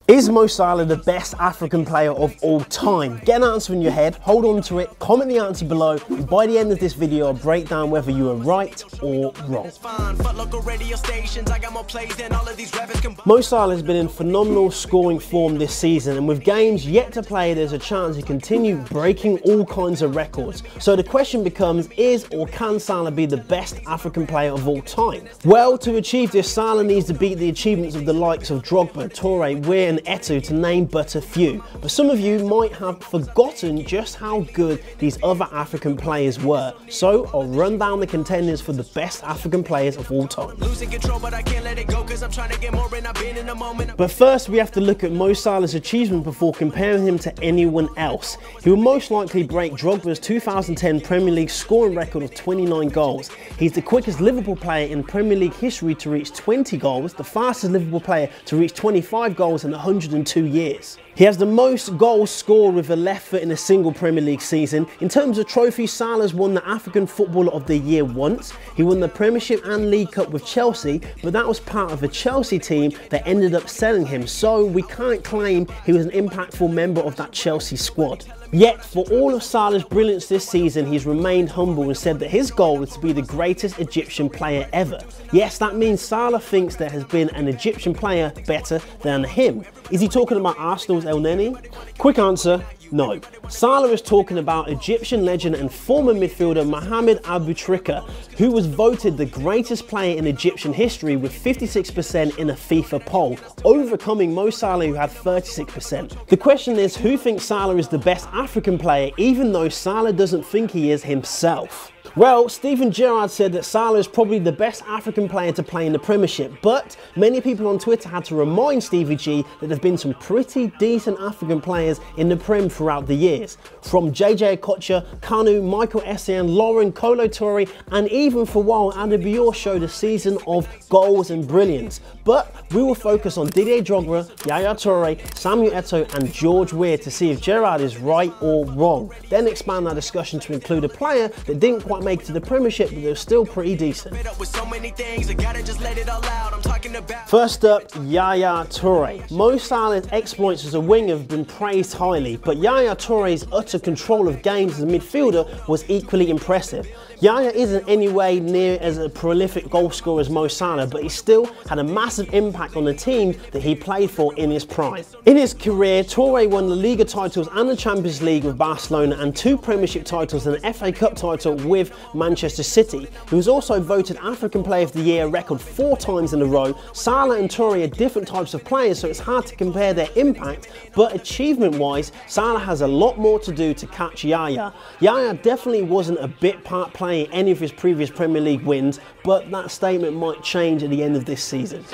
Is Mo Salah the best African player of all time? Get an answer in your head, hold on to it, comment the answer below, and by the end of this video I'll break down whether you are right or wrong. Mo Salah has been in phenomenal scoring form this season, and with games yet to play there's a chance he continue breaking all kinds of records. So the question becomes, is or can Salah be the best African player of all time? Well, to achieve this, Salah needs to beat the achievements of the likes of Drogba, Touré, Weah and Eto'o, to name but a few. But some of you might have forgotten just how good these other African players were. So I'll run down the contenders for the best African players of all time. But first we have to look at Mo Salah's achievement before comparing him to anyone else. He will most likely break Drogba's 2010 Premier League scoring record of 29 goals. He's the quickest Liverpool player in Premier League history to reach 20 goals, the fastest Liverpool player to reach 25 goals in 102 years. He has the most goals scored with a left foot in a single Premier League season. In terms of trophies, Salah's won the African Footballer of the Year once. He won the Premiership and League Cup with Chelsea, but that was part of a Chelsea team that ended up selling him, so we can't claim he was an impactful member of that Chelsea squad. Yet, for all of Salah's brilliance this season, he's remained humble and said that his goal is to be the greatest Egyptian player ever. Yes, that means Salah thinks there has been an Egyptian player better than him. Is he talking about Arsenal's El Neni? Quick answer, no. Salah is talking about Egyptian legend and former midfielder Mohamed Salah, who was voted the greatest player in Egyptian history with 56% in a FIFA poll, overcoming Mo Salah, who had 36%. The question is, who thinks Salah is the best African player, even though Salah doesn't think he is himself? Well, Steven Gerrard said that Salah is probably the best African player to play in the Premiership, but many people on Twitter had to remind Stevie G that there have been some pretty decent African players in the Prem throughout the years. From JJ Okocha, Kanu, Michael Essien, Lauren, Kolo Touré, and even for a while Adebayor showed a season of goals and brilliance. But we will focus on Didier Drogba, Yaya Toure, Samuel Eto'o and George Weah to see if Gerrard is right or wrong. Then expand our discussion to include a player that didn't quite make it to the Premiership, but they're still pretty decent. First up, Yaya Toure. Mo Salah's exploits as a winger have been praised highly, but Yaya Toure's utter control of games as a midfielder was equally impressive. Yaya isn't anywhere near as a prolific goal scorer as Mo Salah, but he still had a massive impact on the team that he played for in his prime. In his career, Toure won the Liga titles and the Champions League with Barcelona and 2 Premiership titles and an FA Cup title with Manchester City. He was also voted African Player of the Year a record 4 times in a row. Salah and Toure are different types of players, so it's hard to compare their impact, but achievement-wise, Salah has a lot more to do to catch Yaya. Yaya definitely wasn't a bit part player in any of his previous Premier League wins, but that statement might change at the end of this season.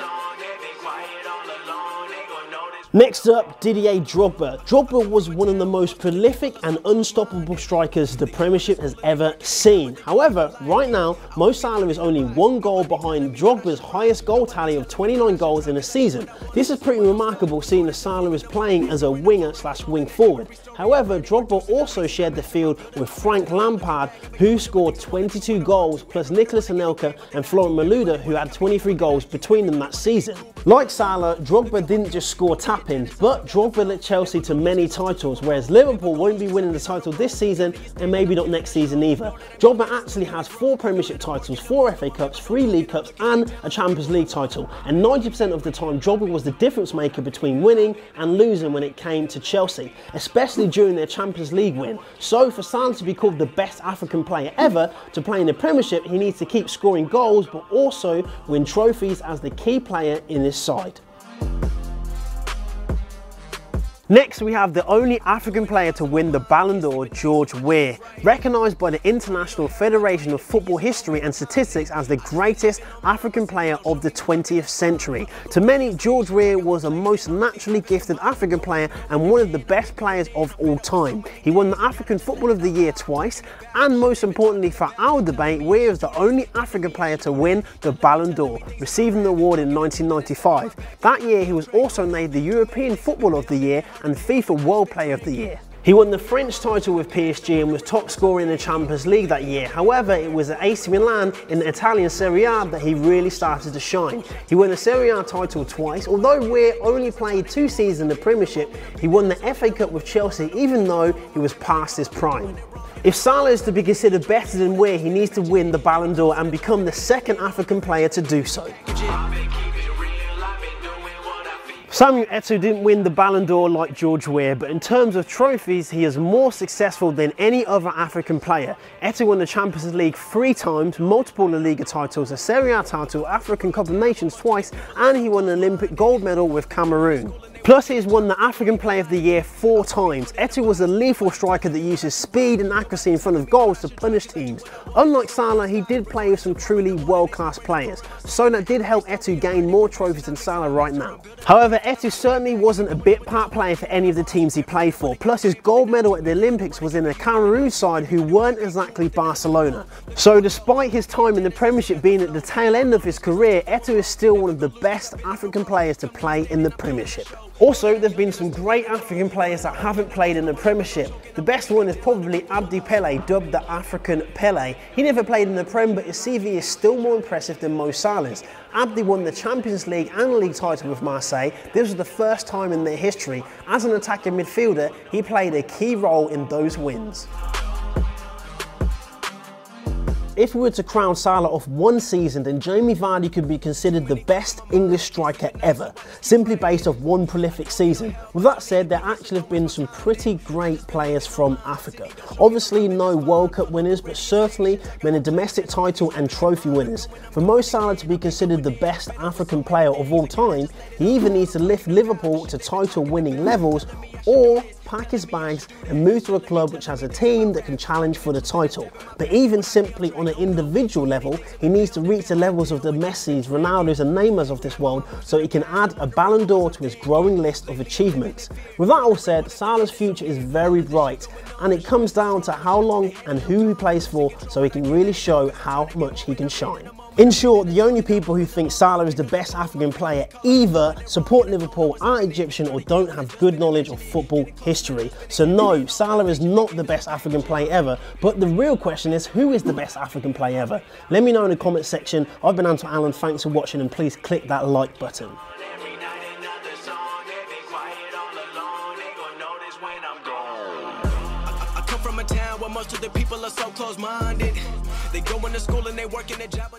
Next up, Didier Drogba. Drogba was one of the most prolific and unstoppable strikers the Premiership has ever seen. However, right now, Mo Salah is only 1 goal behind Drogba's highest goal tally of 29 goals in a season. This is pretty remarkable, seeing that Salah is playing as a winger/wing forward. However, Drogba also shared the field with Frank Lampard, who scored 22 goals, plus Nicolas Anelka and Florent Malouda, who had 23 goals between them that season. Like Salah, Drogba didn't just score tap-ins, but Drogba led Chelsea to many titles, whereas Liverpool won't be winning the title this season and maybe not next season either. Drogba actually has 4 Premiership titles, 4 FA Cups, 3 League Cups and a Champions League title, and 90% of the time Drogba was the difference maker between winning and losing when it came to Chelsea, especially during their Champions League win. So for Salah to be called the best African player ever to play in the Premiership, he needs to keep scoring goals but also win trophies as the key player in his side. Next, we have the only African player to win the Ballon d'Or, George Weah, recognised by the International Federation of Football History and Statistics as the greatest African player of the 20th century. To many, George Weah was the most naturally gifted African player and one of the best players of all time. He won the African Footballer of the Year twice, and most importantly for our debate, Weah is the only African player to win the Ballon d'Or, receiving the award in 1995. That year, he was also named the European Footballer of the Year and FIFA World Player of the Year. He won the French title with PSG and was top scorer in the Champions League that year. However, it was at AC Milan in the Italian Serie A that he really started to shine. He won the Serie A title twice. Although Weah only played 2 seasons in the Premiership, he won the FA Cup with Chelsea even though he was past his prime. If Salah is to be considered better than Weah, he needs to win the Ballon d'Or and become the second African player to do so. Samuel Eto'o didn't win the Ballon d'Or like George Weah, but in terms of trophies, he is more successful than any other African player. Eto'o won the Champions League 3 times, multiple La Liga titles, a Serie A title, African Cup of Nations twice, and he won an Olympic gold medal with Cameroon. Plus, he has won the African Player of the Year 4 times. Eto'o was a lethal striker that uses speed and accuracy in front of goals to punish teams. Unlike Salah, he did play with some truly world-class players, so that did help Eto'o gain more trophies than Salah right now. However, Eto'o certainly wasn't a bit part player for any of the teams he played for. Plus, his gold medal at the Olympics was in a Cameroon side who weren't exactly Barcelona. So despite his time in the Premiership being at the tail end of his career, Eto'o is still one of the best African players to play in the Premiership. Also, there have been some great African players that haven't played in the Premiership. The best one is probably Abdi Pele, dubbed the African Pele. He never played in the Prem, but his CV is still more impressive than Mo Salah's. Abdi won the Champions League and league title with Marseille. This was the first time in their history. As an attacking midfielder, he played a key role in those wins. If we were to crown Salah off one season, then Jamie Vardy could be considered the best English striker ever, simply based off one prolific season. With that said, there actually have been some pretty great players from Africa. Obviously no World Cup winners, but certainly many domestic title and trophy winners. For Mo Salah to be considered the best African player of all time, he either needs to lift Liverpool to title winning levels or pack his bags and move to a club which has a team that can challenge for the title. But even simply on an individual level, he needs to reach the levels of the Messis, Ronaldos and Neymars of this world so he can add a Ballon d'Or to his growing list of achievements. With that all said, Salah's future is very bright, and it comes down to how long and who he plays for so he can really show how much he can shine. In short, the only people who think Salah is the best African player either support Liverpool, aren't Egyptian, or don't have good knowledge of football history. So no, Salah is not the best African player ever, but the real question is, who is the best African player ever? Let me know in the comment section. I've been Antoine Allen, thanks for watching, and please click that like button. From a town where most of the people are so close-minded. They go into school and they work in a job.